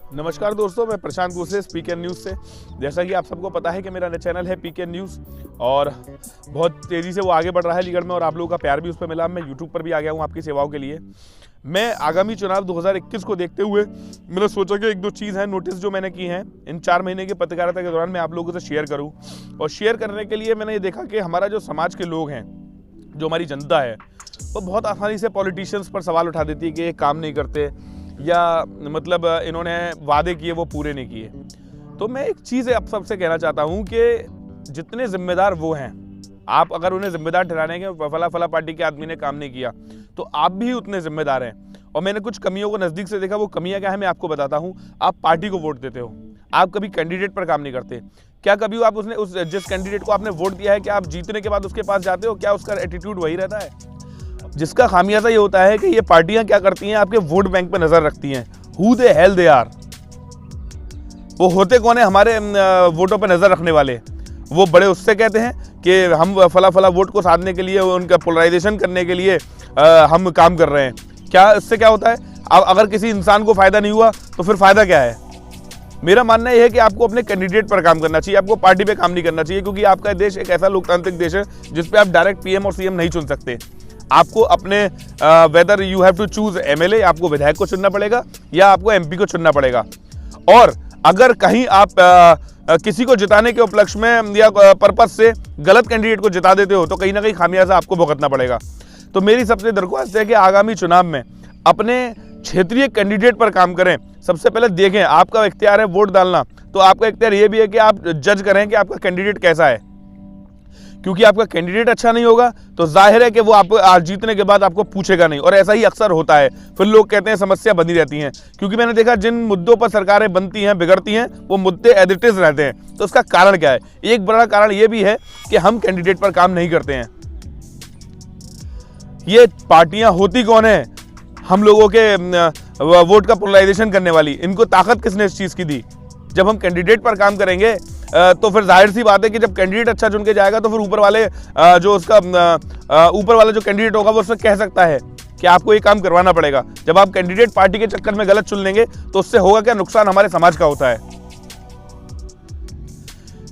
नमस्कार दोस्तों, मैं प्रशांत कुशेस पीके न्यूज़ से। जैसा कि आप सबको पता है कि मेरा चैनल है पीके न्यूज़ और बहुत तेज़ी से वो आगे बढ़ रहा है अलीगढ़ में और आप लोगों का प्यार भी उस पर मिला। मैं यूट्यूब पर भी आ गया हूँ आपकी सेवाओं के लिए। मैं आगामी चुनाव 2021 को देखते हुए मैंने सोचा कि एक दो चीज़ है नोटिस जो मैंने की हैं इन 4 महीने की पत्रकारिता के दौरान मैं आप लोगों से शेयर करूँ। और शेयर करने के लिए मैंने ये देखा कि हमारा जो समाज के लोग हैं, जो हमारी जनता है, वो बहुत आसानी से पॉलिटिशियंस पर सवाल उठा देती है कि ये काम नहीं करते या मतलब इन्होंने वादे किए वो पूरे नहीं किए। तो मैं एक चीज़ आप सबसे कहना चाहता हूँ कि जितने जिम्मेदार वो हैं, आप अगर उन्हें जिम्मेदार ठहराने के फला फला पार्टी के आदमी ने काम नहीं किया तो आप भी उतने जिम्मेदार हैं। और मैंने कुछ कमियों को नज़दीक से देखा। वो कमियां क्या है मैं आपको बताता हूँ। आप पार्टी को वोट देते हो, आप कभी कैंडिडेट पर काम नहीं करते। क्या कभी आप उस जिस कैंडिडेट को आपने वोट दिया है, क्या आप जीतने के बाद उसके पास जाते हो? क्या उसका एटीट्यूड वही रहता है? जिसका खामियाजा ये होता है कि ये पार्टियां क्या करती हैं, आपके वोट बैंक पर नजर रखती हैं। Who the hell they are, वो होते कौन है हमारे वोटों पर नजर रखने वाले? वो बड़े उससे कहते हैं कि हम फला फला वोट को साधने के लिए, उनका पोलराइजेशन करने के लिए हम काम कर रहे हैं। क्या इससे क्या होता है? अब अगर किसी इंसान को फायदा नहीं हुआ तो फिर फायदा क्या है? मेरा मानना यह है कि आपको अपने कैंडिडेट पर काम करना चाहिए, आपको पार्टी पे काम नहीं करना चाहिए, क्योंकि आपका देश एक ऐसा लोकतांत्रिक देश है जिसपे आप डायरेक्ट पीएम और सीएम नहीं चुन सकते। आपको अपने whether you have to choose MLA, आपको विधायक को चुनना पड़ेगा या आपको एमपी को चुनना पड़ेगा। और अगर कहीं आप किसी को जिताने के उपलक्ष्य में या पर्पस से गलत कैंडिडेट को जिता देते हो तो कहीं ना कहीं खामियाजा आपको भुगतना पड़ेगा। तो मेरी सबसे दरख्वास्त है कि आगामी चुनाव में अपने क्षेत्रीय कैंडिडेट पर काम करें। सबसे पहले देखें, आपका इख्तियार है वोट डालना, तो आपका इख्तियार ये भी है कि आप जज करें कि आपका कैंडिडेट कैसा है। क्योंकि आपका कैंडिडेट अच्छा नहीं होगा तो जाहिर है कि वो आप जीतने के बाद आपको पूछेगा नहीं, और ऐसा ही अक्सर होता है। फिर लोग कहते हैं समस्या बनी रहती हैं, क्योंकि मैंने देखा जिन मुद्दों पर सरकारें बनती हैं, बिगड़ती हैं, वो मुद्दे एज इट इज रहते हैं। तो उसका कारण क्या है? एक बड़ा कारण ये भी है कि हम कैंडिडेट पर काम नहीं करते हैं। ये पार्टियां होती कौन है? हम लोगों के वोट का पोलराइजेशन करने वाली। इनको ताकत किसने इस चीज की दी? जब हम कैंडिडेट पर काम करेंगे तो फिर जाहिर सी बात है कि जब कैंडिडेट अच्छा चुन के जाएगा तो फिर ऊपर वाले जो उसका ऊपर वाला जो कैंडिडेट होगा वो उससे कह सकता है कि आपको ये काम करवाना पड़ेगा। जब आप कैंडिडेट पार्टी के चक्कर में गलत चुन लेंगे तो उससे होगा क्या? नुकसान हमारे समाज का होता है।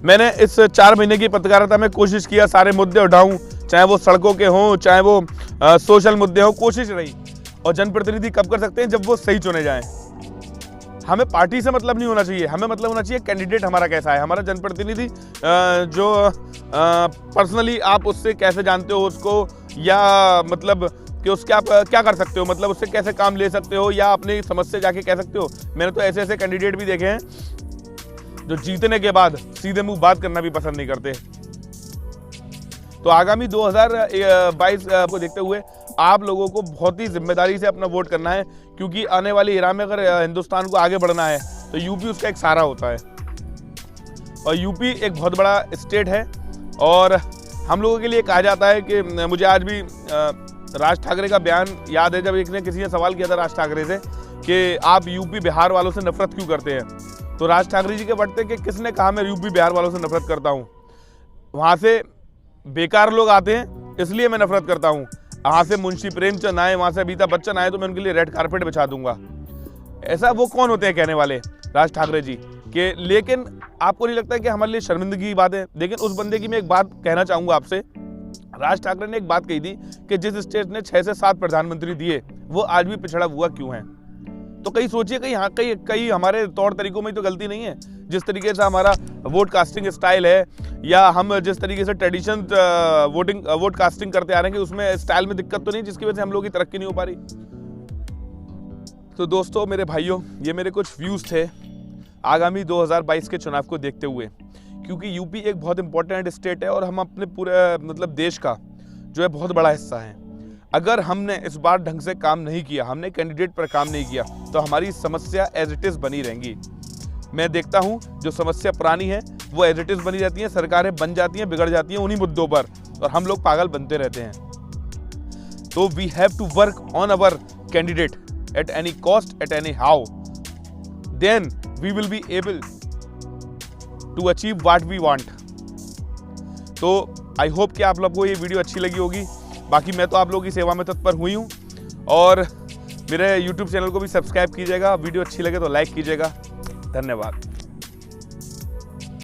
मैंने इस 4 महीने की पत्रकारिता में कोशिश किया सारे मुद्दे उठाऊं, चाहे वो सड़कों के हों, चाहे वो सोशल मुद्दे हों, कोशिश रही। और जनप्रतिनिधि कब कर सकते हैं? जब वो सही चुने जाएं। हमें पार्टी से मतलब नहीं होना चाहिए, हमें मतलब होना चाहिए कैंडिडेट हमारा कैसा है, हमारा जनप्रतिनिधि जो पर्सनली आप उससे कैसे जानते हो उसको, या मतलब कि उसके आप क्या कर सकते हो, मतलब उससे कैसे काम ले सकते हो या अपनी समस्या जाके कह सकते हो। मैंने तो ऐसे ऐसे कैंडिडेट भी देखे हैं जो जीतने के बाद सीधे मुंह बात करना भी पसंद नहीं करते। तो आगामी 2022 को देखते हुए आप लोगों को बहुत ही जिम्मेदारी से अपना वोट करना है, क्योंकि आने वाली एरा में अगर हिंदुस्तान को आगे बढ़ना है तो यूपी उसका एक सहारा होता है। और यूपी एक बहुत बड़ा स्टेट है और हम लोगों के लिए कहा जाता है कि मुझे आज भी राज ठाकरे का बयान याद है, जब किसी ने सवाल किया था राज ठाकरे से कि आप यूपी बिहार वालों से नफरत क्यों करते हैं, तो राज ठाकरे जी के बढ़ते कि किसने कहा मैं यूपी बिहार वालों से नफरत करता हूँ? वहाँ से बेकार लोग आते हैं इसलिए मैं नफरत करता हूँ। वहाँ से मुंशी प्रेमचंद आए, वहाँ से अमिताभ बच्चन आए तो मैं उनके लिए रेड कारपेट बिछा दूंगा। ऐसा वो कौन होते हैं कहने वाले? राज ठाकरे जी के। लेकिन आपको नहीं लगता कि हमारे लिए शर्मिंदगी की बात है? लेकिन उस बंदे की मैं एक बात कहना चाहूँगा आपसे। राज ठाकरे ने एक बात कही थी कि जिस स्टेट ने 6 से 7 प्रधानमंत्री दिए वो आज भी पिछड़ा हुआ क्यों है? तो कहीं सोचिए, कहीं हमारे तौर तरीकों में तो गलती नहीं है। जिस तरीके से हमारा वोट कास्टिंग स्टाइल है या हम जिस तरीके से ट्रेडिशन वोट कास्टिंग करते आ रहे हैं कि उसमें स्टाइल में दिक्कत तो नहीं जिसकी वजह से हम लोगों की तरक्की नहीं हो पा रही। तो दोस्तों, मेरे भाइयों, ये मेरे कुछ व्यूज थे आगामी 2022 के चुनाव को देखते हुए, क्योंकि यूपी एक बहुत इंपॉर्टेंट स्टेट है और हम अपने पूरे मतलब देश का जो है बहुत बड़ा हिस्सा है। अगर हमने इस बार ढंग से काम नहीं किया, हमने कैंडिडेट पर काम नहीं किया, तो हमारी समस्या एज इट इज बनी रहेंगी। मैं देखता हूं जो समस्या पुरानी है वो एज इट इज बनी रहती है, सरकारें बन जाती हैं, बिगड़ जाती हैं उन्हीं मुद्दों पर, और हम लोग पागल बनते रहते हैं। तो we have to work on our candidate at any cost, at any how, then we will be able to achieve what we want. तो आई होप कि आप लोगों को ये वीडियो अच्छी लगी होगी। बाकी मैं तो आप लोगों की सेवा में तत्पर हुई हूँ और मेरे यूट्यूब चैनल को भी सब्सक्राइब कीजिएगा, वीडियो अच्छी लगे तो लाइक कीजिएगा। धन्यवाद।